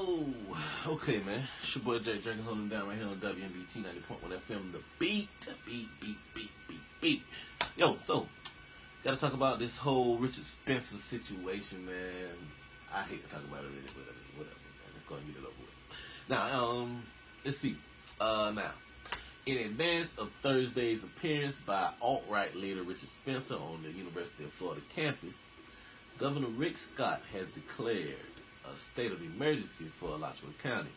Yo, okay, man. It's your boy Jerkins holding down right here on WNBT 90.1 FM. The beat. Yo, so gotta talk about this whole Richard Spencer situation, man. I hate to talk about it really, but whatever, man. Let's go and get it over with. Now, let's see. Now, in advance of Thursday's appearance by alt-right leader Richard Spencer on the University of Florida campus, Governor Rick Scott has declared a state of emergency for Alachua County.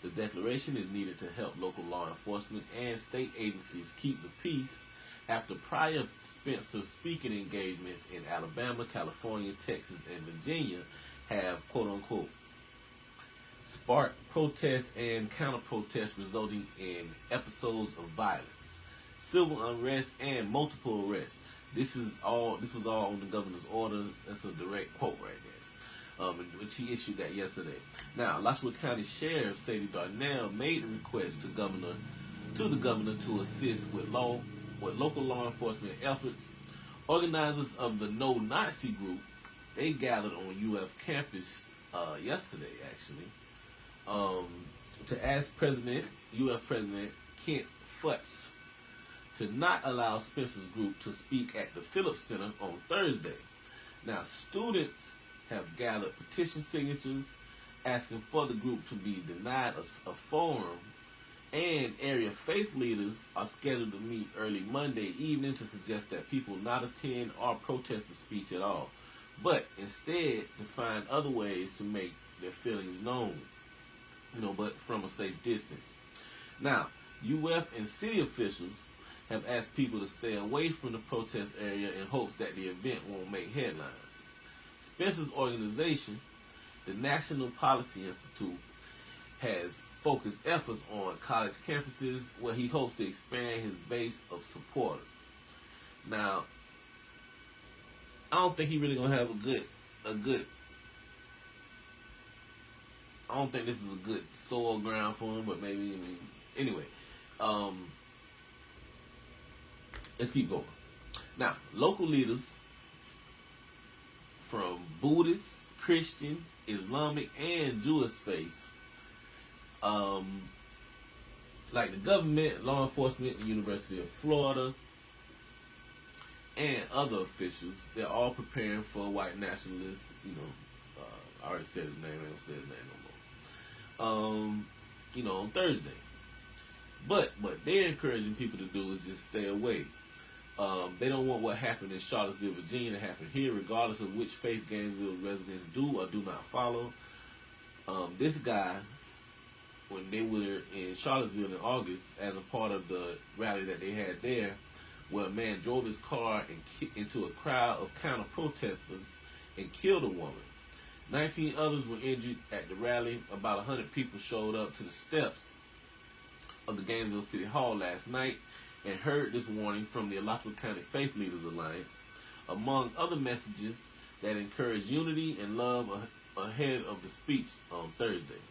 The declaration is needed to help local law enforcement and state agencies keep the peace after prior Spencer speaking engagements in Alabama, California, Texas, and Virginia have, quote-unquote, sparked protests and counter-protests resulting in episodes of violence, civil unrest, and multiple arrests. This was all on the governor's orders. That's a direct quote right there, which he issued that yesterday. Now, Alachua County Sheriff Sadie Darnell made a request to the governor to assist with local law enforcement efforts. Organizers of the No Nazi group, they gathered on UF campus yesterday, actually, to ask UF President Kent Futz to not allow Spencer's group to speak at the Phillips Center on Thursday. Now, students have gathered petition signatures asking for the group to be denied a forum, and area faith leaders are scheduled to meet early Monday evening to suggest that people not attend or protest the speech at all, but instead to find other ways to make their feelings known, but from a safe distance. Now, UF and city officials have asked people to stay away from the protest area in hopes that the event won't make headlines. Spencer's organization, the National Policy Institute, has focused efforts on college campuses where he hopes to expand his base of supporters. Now, I don't think he's really gonna have I don't think this is a good soil ground for him, but maybe, anyway. Let's keep going. Now, local leaders from Buddhist, Christian, Islamic, and Jewish faiths, like the government, law enforcement, the University of Florida, and other officials, they're all preparing for white nationalists. I already said his name. I don't say his name no more. On Thursday. But what they're encouraging people to do is just stay away. They don't want what happened in Charlottesville, Virginia to happen here, regardless of which faith Gainesville residents do or do not follow. This guy, when they were in Charlottesville in August, as a part of the rally that they had there, where a man drove his car into a crowd of counter-protesters and killed a woman. 19 others were injured at the rally. About 100 people showed up to the steps of the Gainesville City Hall last night and heard this warning from the Alachua County Faith Leaders Alliance, among other messages that encourage unity and love ahead of the speech on Thursday.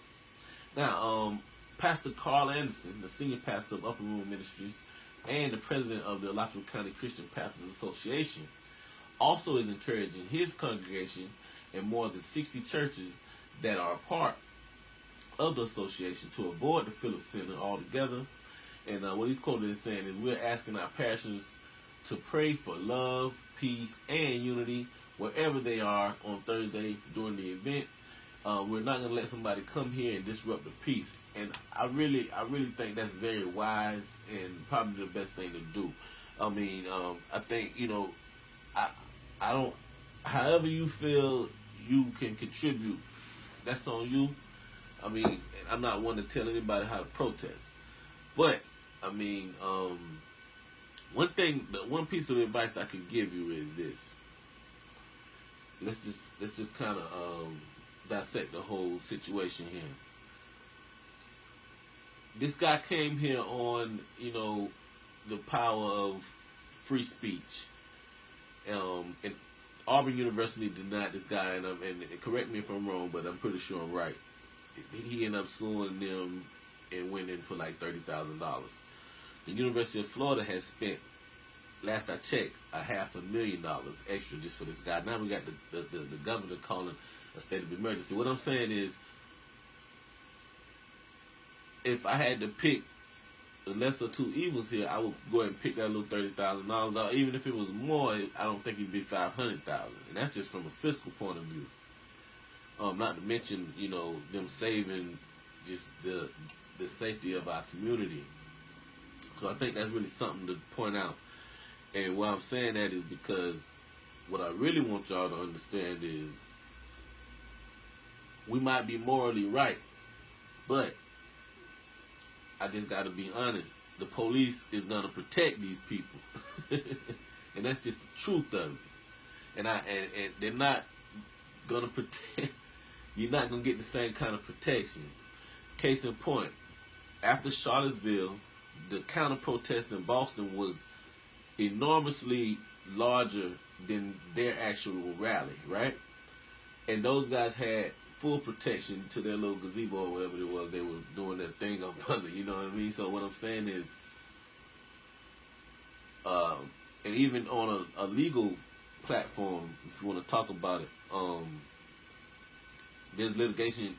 Now, Pastor Carl Anderson, the senior pastor of Upper Room Ministries and the president of the Alachua County Christian Pastors Association, also is encouraging his congregation and more than 60 churches that are a part of the association to avoid the Phillips Center altogether. And what he's quoted as saying is, we're asking our parishioners to pray for love, peace, and unity wherever they are on Thursday during the event. We're not going to let somebody come here and disrupt the peace. And I really think that's very wise and probably the best thing to do. I think, I don't, however you feel you can contribute, that's on you. I'm not one to tell anybody how to protest. But, one piece of advice I can give you is this. Let's just kind of dissect the whole situation here. This guy came here on, the power of free speech. And Auburn University denied this guy, and correct me if I'm wrong, but I'm pretty sure I'm right. He ended up suing them and winning for like $30,000. The University of Florida has spent, last I checked, $500,000 extra just for this guy. Now we got the governor calling a state of emergency. What I'm saying is, if I had to pick the lesser two evils here, I would go ahead and pick that little $30,000 out. Even if it was more, I don't think it'd be $500,000, and that's just from a fiscal point of view. Not to mention, them saving just the safety of our community. So I think that's really something to point out. And why I'm saying that is because what I really want y'all to understand is we might be morally right, but I just got to be honest. The police is going to protect these people. And that's just the truth of it. And they're not going to protect. You're not going to get the same kind of protection. Case in point, after Charlottesville, the counter-protest in Boston was enormously larger than their actual rally, right? And those guys had full protection to their little gazebo or whatever it was they were doing their thing up under, you know what I mean? So what I'm saying is, and even on a legal platform, if you want to talk about it, there's litigation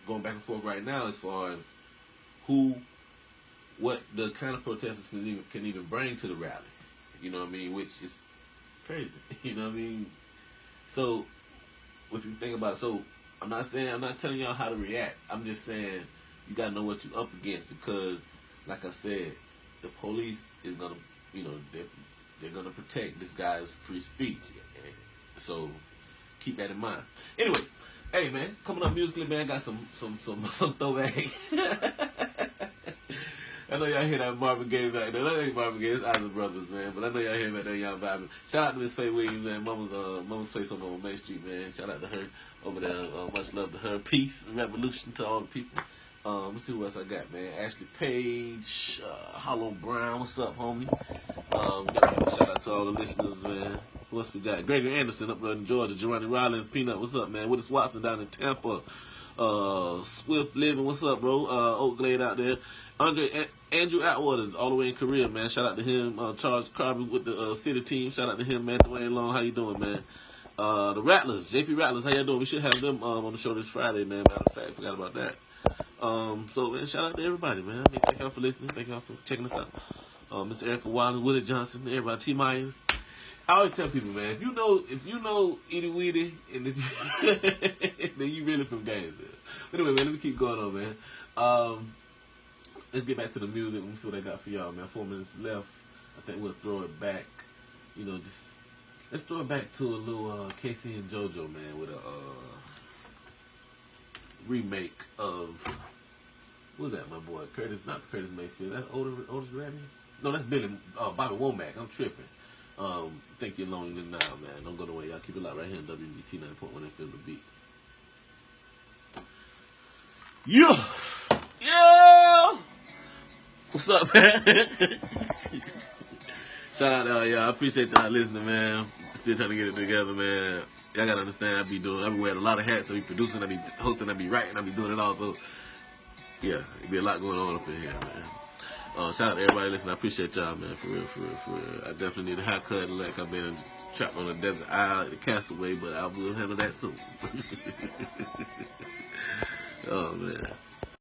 going back and forth right now as far as what the kind of protesters can even bring to the rally, you know what I mean? Which is crazy, you know what I mean? So if you think about it, so I'm not telling y'all how to react. I'm just saying you gotta know what you're up against, because, like I said, the police is gonna, they're gonna protect this guy's free speech. So keep that in mind. Anyway, hey man, coming up musically, man, got some throwback. I know y'all hear that Marvin Gaye back there. That ain't Marvin Gaye, it's Isaac Brothers, man. But I know y'all hear back there, y'all vibing. Shout out to Miss Faye Williams, man. Mama's place on Main Street, man. Shout out to her over there. Much love to her. Peace and revolution to all the people. Let's see what else I got, man. Ashley Page, Hollow Brown. What's up, homie? Gotta give a shout out to all the listeners, man. Who else we got? Gregory Anderson up there in Georgia. Jerani Rollins, Peanut. What's up, man? Willis Watson down in Tampa. Swift Living. What's up, bro? Oak Glade out there. Andrew Atwaters, all the way in Korea, man. Shout out to him. Charles Carby with the city team. Shout out to him, man. Dwayne Long, how you doing, man? The Rattlers, JP Rattlers, how y'all doing? We should have them on the show this Friday, man. Matter of fact, forgot about that. So, man, shout out to everybody, man. I mean, thank y'all for listening. Thank y'all for checking us out. Miss Erica Wilder, Willie Johnson, everybody, T. Myers. I always tell people, man, if you know Edie Weedy, and then you really from Gainesville. Anyway, man, let me keep going on, man. Let's get back to the music. Let me see what I got for y'all, man. 4 minutes left. I think we'll throw it back. Let's throw it back to a little Casey and JoJo, man, with a remake of, what's that, my boy? Not Curtis Mayfield. That's Otis Redding? No, that's Bobby Womack. I'm tripping. Think you're lonely now, man. Don't go away. Y'all keep it locked right here on WBT 90.1 FM The Beat. Yeah! What's up, man? Shout out to y'all. I appreciate y'all listening, man. Still trying to get it together, man. Y'all gotta understand, I be wearing a lot of hats. I be producing, I be hosting, I be writing, I be doing it all. So, yeah, it be a lot going on up in here, man. Shout out to everybody listening. I appreciate y'all, man. For real. I definitely need a haircut. Like I've been trapped on a desert isle, the castaway, but I will handle that soon. Oh, man.